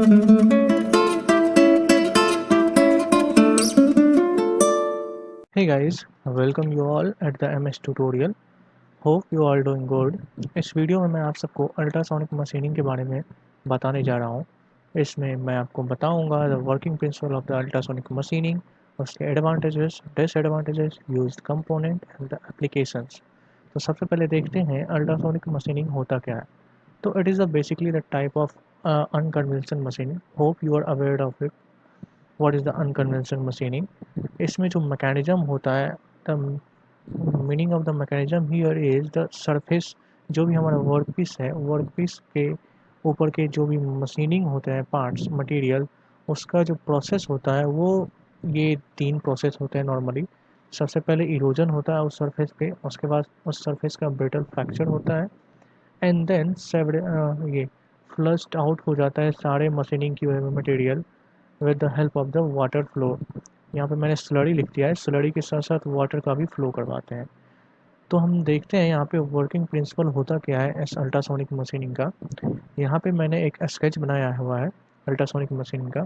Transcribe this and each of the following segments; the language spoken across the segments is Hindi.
Hey guys, welcome you all at the MS tutorial. Hope you all doing good. इस वीडियो में मैं आप सबको अल्ट्रासोनिक मशीनिंग के बारे में बताने जा रहा हूँ। इसमें मैं आपको बताऊँगा the working principle of the ultrasonic machining, उसके advantages, disadvantages, used component and the applications. तो सबसे पहले देखते हैं अल्ट्रासोनिक मशीनिंग होता क्या है। तो it is basically the type of unconventional machining. Hope you are aware of it. What is the unconventional machining? इसमें जो मैकेनिज्म होता है, the meaning of the mechanism here is the surface. जो भी हमारा वर्क पीस है, वर्क पीस के ऊपर के जो भी मशीनिंग होते हैं पार्ट्स मटेरियल, उसका जो प्रोसेस होता है वो ये तीन प्रोसेस होते हैं नॉर्मली। सबसे पहले इरोजन होता है उस सरफेस पे, उसके बाद उस सरफेस का ब्रिटल फ्रैक्चर होता है, एंड देन ये फ्लश्ड आउट हो जाता है सारे मशीनिंग की वजह में material with the help of the water flow. यहाँ पे मैंने स्लरी लिख दिया है, स्लरी के साथ साथ वाटर का भी फ्लो करवाते हैं। तो हम देखते हैं यहाँ पे वर्किंग प्रिंसिपल होता क्या है इस अल्ट्रासोनिक मशीनिंग का। यहाँ पे मैंने एक स्केच बनाया हुआ है अल्ट्रासोनिक मशीनिंग का।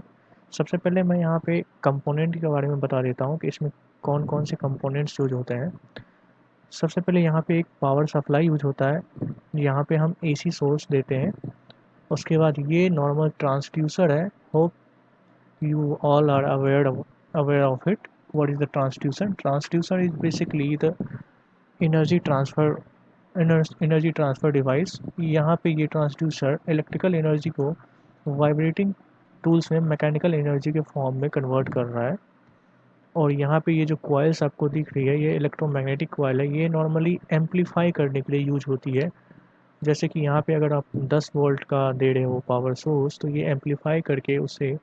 सबसे पहले मैं यहाँ पे कंपोनेंट के बारे में बता देता हूँ कि इसमें कौन कौन से कंपोनेंट्स यूज होते हैं। सबसे पहले यहाँ पे एक पावर सप्लाई यूज होता है, यहाँ पे हम एसी सोर्स देते हैं। उसके बाद ये नॉर्मल ट्रांसड्यूसर है। Hope you all are aware of it. What is the transducer? Transducer is basically the energy transfer energy transfer device. यहाँ पे ये ट्रांसड्यूसर इलेक्ट्रिकल एनर्जी को वाइब्रेटिंग टूल्स में मैकेनिकल एनर्जी के फॉर्म में कन्वर्ट कर रहा है। और यहाँ पे ये जो कॉइल्स आपको दिख रही है, ये इलेक्ट्रोमैग्नेटिक कॉइल है। ये नॉर्मली एम्पलीफाई करने के लिए यूज होती है। जैसे कि यहाँ पे अगर आप 10 वोल्ट का दे रहे हो पावर सोर्स, तो ये एम्पलीफाई करके उसे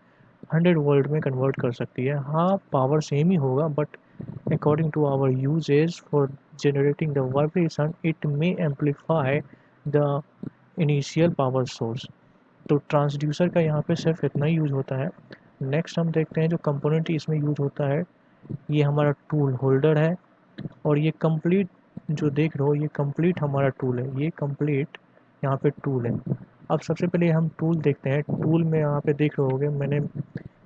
100 वोल्ट में कन्वर्ट कर सकती है। हाँ, पावर सेम ही होगा, but according to our usages for generating the vibration it may amplify the initial power source. तो ट्रांसड्यूसर का यहाँ पे सिर्फ इतना ही यूज होता है। नेक्स्ट हम देखते हैं जो कंपोनेंट इसमें यूज होता है। ये हमारा टूल होल्डर है, और ये कंप्लीट जो देख रहे हो ये कंप्लीट हमारा टूल है। ये कंप्लीट यहाँ पे टूल है। अब सबसे पहले हम टूल देखते हैं। टूल में यहाँ पे देख रहे होगे मैंने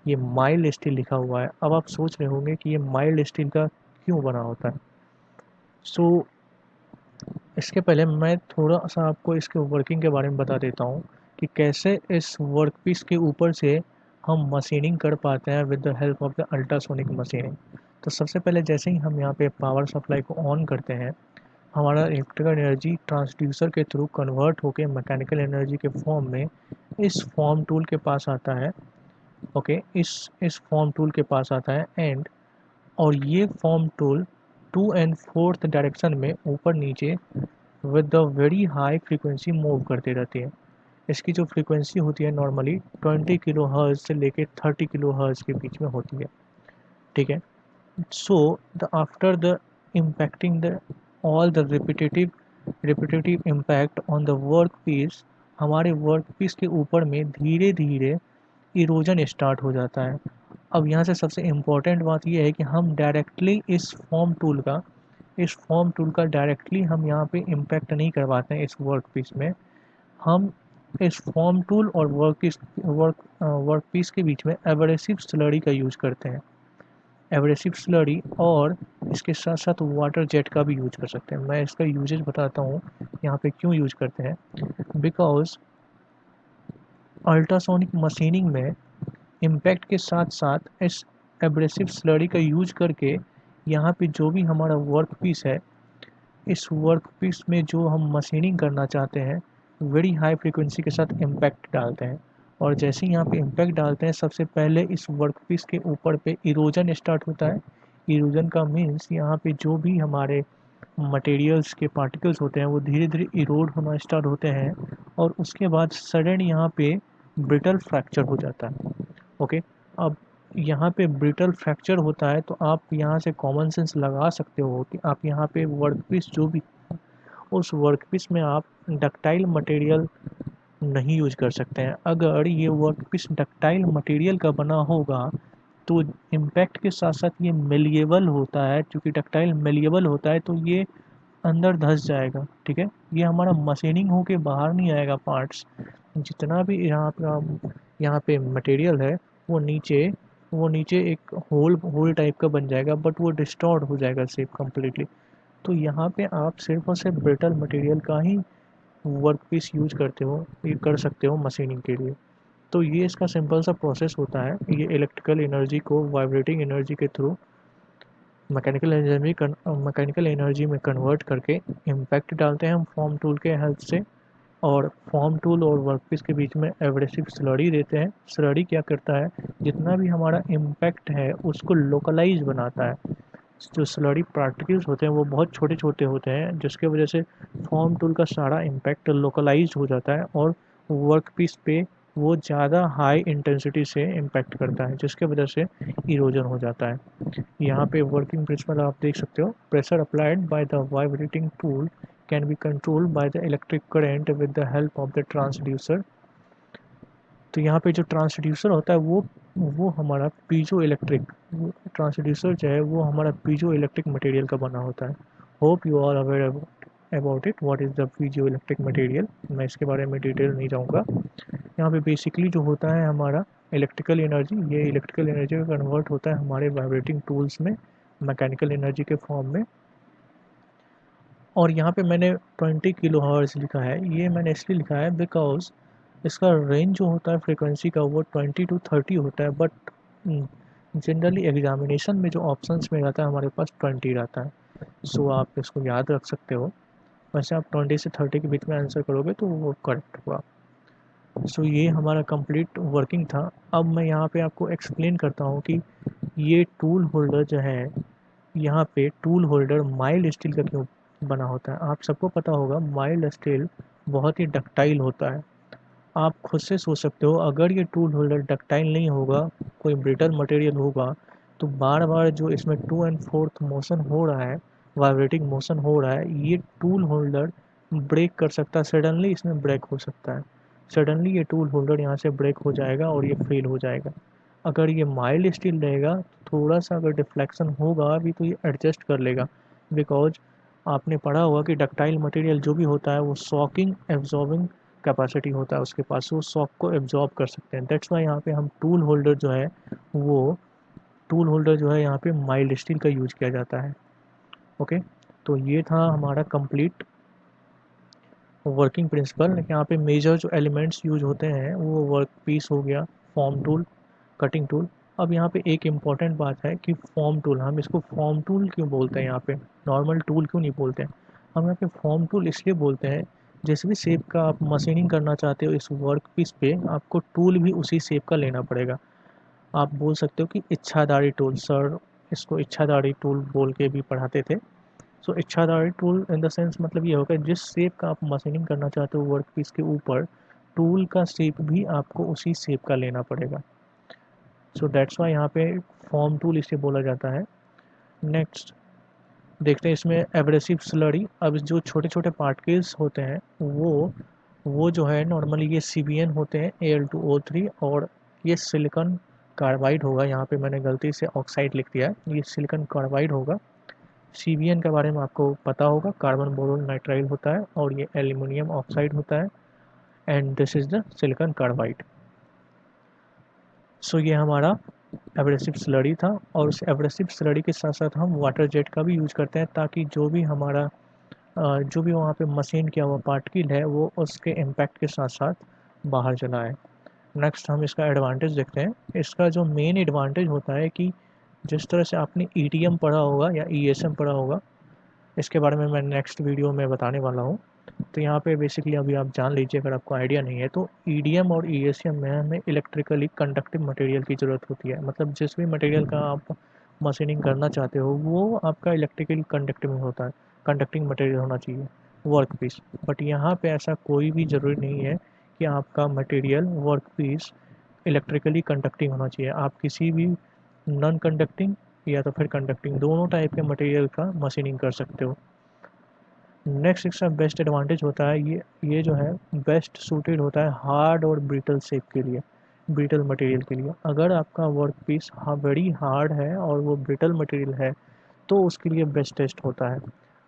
ये माइल्ड स्टील लिखा हुआ है। अब आप सोच रहे होंगे कि ये माइल्ड स्टील का क्यों बना होता है। सो इसके पहले मैं थोड़ा सा आपको इसके वर्किंग के बारे में बता देता हूँ कि कैसे इस वर्क पीस के ऊपर से हम मशीनिंग कर पाते हैं with the help of the ultrasonic machining. तो सबसे पहले जैसे ही हम यहाँ पे पावर सप्लाई को ऑन करते हैं, हमारा इलेक्ट्रिकल एनर्जी ट्रांसड्यूसर के थ्रू कन्वर्ट होकर मैकेनिकल एनर्जी के फॉर्म में इस फॉर्म टूल के पास आता है। ओके, इस फॉर्म टूल के पास आता है एंड और ये form tool 2 and 4th direction में ऊपर नीचे with the very high frequency move करते रहती है। इसकी जो फ्रीक्वेंसी होती है नॉर्मली 20 किलो हर्ट्ज से लेके 30 किलो हर्ट्ज के बीच में होती है। ठीक है। So the after the impacting the all the repetitive impact on the work piece, हमारे वर्क पीस के ऊपर में धीरे धीरे इरोजन स्टार्ट हो जाता है। अब यहाँ से सबसे इम्पोर्टेंट बात यह है कि हम डायरेक्टली इस फॉर्म टूल का डायरेक्टली हम यहाँ पे इम्पैक्ट नहीं करवाते हैं इस वर्क पीस में। हम इस फॉर्म टूल और वर्क पीस के बीच में एब्रेसिव स्लरी का यूज करते हैं। एब्रेसिव स्लरी, और इसके साथ साथ वाटर जेट का भी यूज कर सकते हैं। मैं इसका यूजेज बताता हूँ यहाँ पे क्यों यूज करते हैं। बिकॉज अल्ट्रासोनिक मशीनिंग में इम्पैक्ट के साथ साथ इस एब्रेसिव स्लरी का यूज करके यहाँ पे जो भी हमारा वर्क पीस है, इस वर्क पीस में जो हम मशीनिंग करना चाहते हैं वेरी हाई फ्रीक्वेंसी के साथ इम्पैक्ट डालते हैं। और जैसे ही यहाँ पे इम्पैक्ट डालते हैं, सबसे पहले इस वर्क पीस के ऊपर पे इरोजन स्टार्ट होता है। इरोजन का मीन्स यहाँ पे जो भी हमारे मटेरियल्स के पार्टिकल्स होते हैं वो धीरे धीरे इरोड होना स्टार्ट होते हैं, और उसके बाद सडन यहाँ पे ब्रिटल फ्रैक्चर हो जाता है। ओके। अब यहाँ पे ब्रिटल फ्रैक्चर होता है, तो आप यहाँ से कॉमन सेंस लगा सकते हो कि आप यहाँ पे वर्कपीस जो भी उस वर्कपीस में आप डक्टाइल मटेरियल नहीं यूज कर सकते हैं। अगर ये वर्कपीस डक्टाइल मटेरियल का बना होगा तो इम्पैक्ट के साथ साथ ये मेलिएबल होता है। क्योंकि डक्टाइल मेलिएबल होता है तो ये अंदर धंस जाएगा। ठीक है, ये हमारा मशीनिंग होके बाहर नहीं आएगा पार्ट्स। जितना भी यहाँ पे यहाँ पे मटेरियल है वो नीचे एक होल होल टाइप का बन जाएगा, बट वो डिस्टॉर्ट हो जाएगा शेप कम्प्लीटली। तो यहाँ पे आप सिर्फ और सिर्फ ब्रिटल मटेरियल का ही वर्क पीस यूज करते हो, ये कर सकते हो मशीनिंग के लिए। तो ये इसका सिंपल सा प्रोसेस होता है। ये इलेक्ट्रिकल एनर्जी को वाइब्रेटिंग एनर्जी के थ्रू मैकेनिकल एनर्जी में कन्वर्ट करके इम्पैक्ट डालते हैं हम फॉर्म टूल के हेल्प से, और फॉर्म टूल और वर्कपीस के बीच में एब्रेसिव स्लरी देते हैं। स्लरी क्या करता है, जितना भी हमारा इम्पैक्ट है उसको लोकलाइज बनाता है। जो स्लरी पार्टिकल्स होते हैं वो बहुत छोटे छोटे होते हैं, जिसके वजह से फॉर्म टूल का सारा इम्पैक्ट लोकलाइज हो जाता है और वर्क पीस पे वो ज़्यादा हाई इंटेंसिटी से इम्पैक्ट करता है, जिसके वजह से इरोजन हो जाता है। यहाँ पे वर्किंग प्रिंसिपल आप देख सकते हो, pressure applied by the vibrating tool can be controlled by the electric current with the help of the transducer. तो यहाँ पे जो ट्रांसड्यूसर होता है वो हमारा पीजो इलेक्ट्रिक ट्रांसड्यूसर जो है वो हमारा पीजो इलेक्ट्रिक मटेरियल का बना होता है। Hope you are aware about it what is the piezo electric material. मैं इसके बारे में डिटेल नहीं जाऊँगा। यहाँ पे बेसिकली जो होता है हमारा इलेक्ट्रिकल एनर्जी, ये इलेक्ट्रिकल एनर्जी का कन्वर्ट होता है हमारे वाइब्रेटिंग टूल्स में मैकेनिकल एनर्जी के फॉर्म में। और यहाँ पे मैंने 20 किलो हर्ट्ज लिखा है, ये मैंने इसलिए लिखा है बिकॉज इसका रेंज जो होता है फ्रिक्वेंसी का वो 20 to 30 होता है, बट जनरली एग्जामिनेशन में जो ऑप्शंस में रहता है हमारे पास 20 रहता है। सो आप इसको याद रख सकते हो। वैसे आप 20 से 30 के बीच में आंसर करोगे तो वो करेक्ट होगा। सो ये हमारा कंप्लीट वर्किंग था। अब मैं यहाँ पे आपको एक्सप्लेन करता हूँ कि ये टूल होल्डर जो है, यहाँ पे टूल होल्डर माइल्ड स्टील का क्यों बना होता है। आप सबको पता होगा माइल्ड स्टील बहुत ही डक्टाइल होता है। आप खुद से सोच सकते हो, अगर ये टूल होल्डर डक्टाइल नहीं होगा, कोई ब्रिटल मटेरियल होगा, तो बार बार जो इसमें टू एंड फोर्थ मोशन हो रहा है, वाइब्रेटिंग मोशन हो रहा है, ये टूल होल्डर ब्रेक कर सकता है। सडनली इसमें ब्रेक हो सकता है। सडनली ये टूल होल्डर यहाँ से ब्रेक हो जाएगा और ये फेल हो जाएगा। अगर ये माइल्ड स्टील रहेगा, थोड़ा सा अगर डिफ्लेक्शन होगा भी तो ये एडजस्ट कर लेगा, बिकॉज आपने पढ़ा होगा कि डक्टाइल मटेरियल जो भी होता है वो सॉकिंग एब्जॉर्बिंग कैपेसिटी होता है उसके पास, वो शॉक को एब्जॉर्ब कर सकते हैं। दैट्स वाई यहाँ पे हम वो टूल होल्डर जो है यहाँ पे माइल्ड स्टील का यूज किया जाता है। ओके, तो ये था हमारा कंप्लीट वर्किंग प्रिंसिपल। यहाँ पे मेजर जो एलिमेंट्स यूज होते हैं वो वर्क पीस हो गया, फॉर्म टूल, कटिंग टूल। अब यहाँ पे एक इम्पॉर्टेंट बात है कि फॉर्म टूल, हम इसको फॉर्म टूल क्यों बोलते हैं, यहाँ पे नॉर्मल टूल क्यों नहीं बोलते हैं। हम यहाँ पे फॉर्म टूल इसलिए बोलते हैं, जिस भी शेप का आप मशीनिंग करना चाहते हो इस वर्क पीस पे, आपको टूल भी उसी शेप का लेना पड़ेगा। आप बोल सकते हो कि इच्छाधारी टूल, सर इसको इच्छाधारी टूल बोल के भी पढ़ाते थे। सो इच्छाधारी टूल इन द सेंस मतलब ये होगा जिस शेप का आप मशीनिंग करना चाहते हो वर्क पीस के ऊपर, टूल का शेप भी आपको उसी शेप का लेना पड़ेगा। सो दैट्स वाई यहाँ पे फॉर्म टूल इसे बोला जाता है। नेक्स्ट देखते हैं इसमें एब्रेसिव स्लरी। अब जो छोटे छोटे पार्टिकल्स होते हैं वो जो है नॉर्मली ये CBN होते हैं, Al2O3, और ये सिलिकॉन कार्बाइड होगा। यहाँ पे मैंने गलती से ऑक्साइड लिख दिया है, ये सिलिकॉन कार्बाइड होगा। CBN के बारे में आपको पता होगा, कार्बन बोरोन नाइट्राइल होता है, और ये एल्यूमिनियम ऑक्साइड होता है, and this is the silicon carbide. So ये हमारा एब्रेसिव स्लरी था, और उस एब्रेसिव स्लरी के साथ साथ हम वाटर जेट का भी यूज़ करते हैं, ताकि जो भी हमारा जो भी वहाँ पे मशीन किया हुआ पार्टिकल है वो उसके इम्पैक्ट के साथ साथ बाहर चला आए। नेक्स्ट हम इसका एडवांटेज देखते हैं। इसका जो मेन एडवांटेज होता है कि जिस तरह से आपने EDM पढ़ा होगा या ESM पढ़ा होगा, इसके बारे में मैं नेक्स्ट वीडियो में बताने वाला हूँ। तो यहाँ पे बेसिकली अभी आप जान लीजिए, अगर आपको आइडिया नहीं है तो EDM और ESM में हमें इलेक्ट्रिकली कंडक्टिव मटेरियल की ज़रूरत होती है। मतलब जिस भी मटेरियल का आप मशीनिंग करना चाहते हो वो आपका इलेक्ट्रिकली कंडक्टिव होता है, कंडक्टिंग मटेरियल होना चाहिए वर्क पीस। बट यहाँ पे ऐसा कोई भी ज़रूरी नहीं है कि आपका material work piece electrically conducting होना चाहिए। आप किसी भी नॉन कंडक्टिंग या तो फिर कंडक्टिंग, दोनों टाइप के मटेरियल का मशीनिंग कर सकते हो। नेक्स्ट इसका बेस्ट एडवांटेज होता है, ये जो है बेस्ट सूटेड होता है हार्ड और ब्रिटल शेप के लिए, ब्रिटल मटेरियल के लिए। अगर आपका वर्क पीस बड़ी हार्ड है और वो ब्रिटल मटेरियल है तो उसके लिए बेस्ट टेस्ट होता है।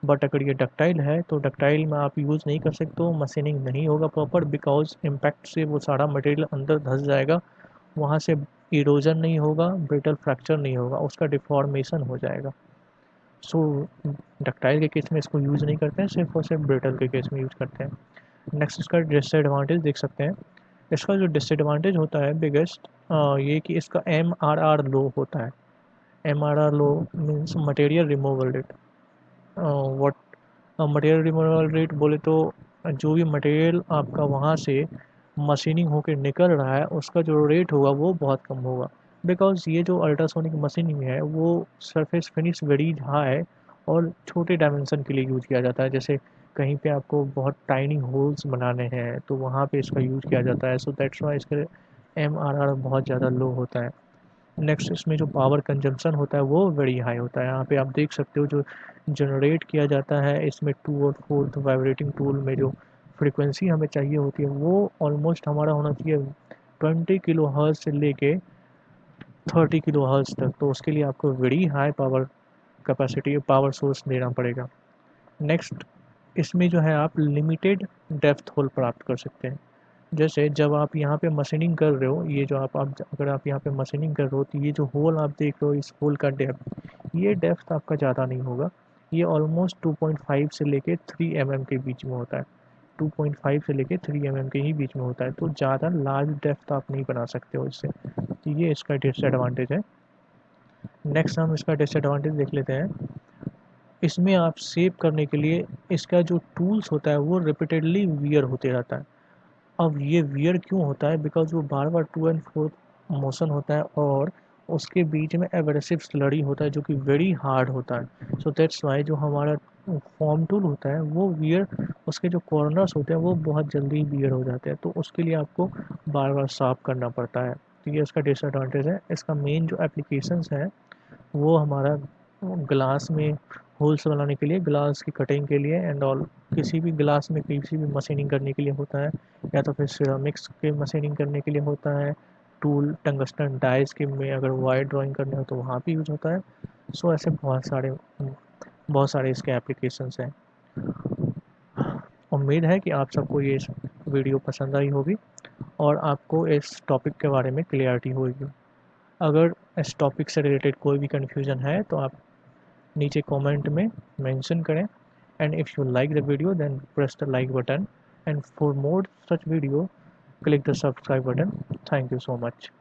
बट अगर ये डक्टाइल है तो डक्टाइल में आप यूज़ नहीं कर सकते हो, मशीनिंग नहीं होगा प्रॉपर, बिकॉज इम्पैक्ट से वो सारा मटेरियल अंदर धंस जाएगा, वहाँ से इरोजन नहीं होगा, ब्रिटल फ्रैक्चर नहीं होगा, उसका डिफॉर्मेशन हो जाएगा। सो डक्टाइल के केस में इसको यूज़ नहीं करते हैं, सिर्फ और सिर्फ ब्रिटल के केस में यूज़ करते हैं। नेक्स्ट इसका डिसएडवांटेज देख सकते हैं। इसका जो डिसएडवांटेज होता है बिगेस्ट, ये कि इसका MRR लो होता है। MRR low means material removal rate. What material removal rate बोले तो जो भी मटेरियल आपका वहाँ से मशीनिंग होकर निकल रहा है उसका जो रेट होगा वो बहुत कम होगा, बिकॉज ये जो अल्ट्रासोनिक मशीनिंग है वो सरफेस फिनिश वेरी हाई और छोटे डायमेंशन के लिए यूज़ किया जाता है। जैसे कहीं पे आपको बहुत टाइनी होल्स बनाने हैं तो वहाँ पे इसका यूज़ किया जाता है, सो दैट्स वाई इसका MRR बहुत ज़्यादा लो होता है। नेक्स्ट इसमें जो पावर कंजम्पशन होता है वो वेरी हाई होता है। यहाँ पे आप देख सकते हो जो जनरेट किया जाता है इसमें 2 और 4th वाइब्रेटिंग टूल में जो फ्रीक्वेंसी हमें चाहिए होती है वो ऑलमोस्ट हमारा होना चाहिए 20 किलो हर्ट्ज से लेके 30 किलो हर्ट्ज तक, तो उसके लिए आपको very high power capacity power source देना पड़ेगा। नेक्स्ट इसमें जो है आप लिमिटेड डेप्थ होल प्राप्त कर सकते हैं। जैसे जब आप यहाँ पे मशीनिंग कर रहे हो, ये जो आप अगर आप यहाँ पे मशीनिंग कर रहे हो तो ये जो होल आप देख रहे हो इस होल का डेप्थ, ये डेप्थ आपका ज़्यादा नहीं होगा। ये ऑलमोस्ट 2.5 से लेके 3 mm के बीच में होता है। 2.5 से लेके 3 mm के ही बीच में होता है, तो ज़्यादा लार्ज डेप्थ आप नहीं बना सकते हो इससे, तो ये इसका डिसएडवांटेज है। नेक्स्ट हम इसका डिसएडवांटेज देख लेते हैं। इसमें आप सेव करने के लिए इसका जो टूल्स होता है वो रिपीटेडली वियर होते रहता है। अब ये वियर क्यों होता है, बिकॉज वो बार बार टू एंड फोर्थ मोशन होता है और उसके बीच में एब्रेसिव स्लरी होता है जो कि वेरी हार्ड होता है। सो दैट्स वाई जो हमारा फॉर्म टूल होता है वो वियर, उसके जो कॉर्नर्स होते हैं वो बहुत जल्दी वियर हो जाते हैं, तो उसके लिए आपको बार बार साफ करना पड़ता है। तो ये इसका डिसएडवांटेज है। इसका मेन जो एप्लीकेशंस है वो हमारा ग्लास में होल्स बनाने के लिए, ग्लास की कटिंग के लिए एंड ऑल, किसी भी ग्लास में किसी भी मशीनिंग करने के लिए होता है, या तो फिर सिरामिक्स के मशीनिंग करने के लिए होता है। टूल टंगस्टन डाइस के में अगर वायर ड्राइंग करने हो तो वहाँ भी यूज़ होता है। सो ऐसे बहुत सारे इसके एप्लीकेशंस हैं। उम्मीद है कि आप सबको ये वीडियो पसंद आई होगी और आपको इस टॉपिक के बारे में क्लियरिटी होगी। अगर इस टॉपिक से रिलेटेड कोई भी कन्फ्यूज़न है तो आप नीचे कमेंट में मेंशन करें, and if you like the video then press the like button, and for more such video click the subscribe button. Thank you so much.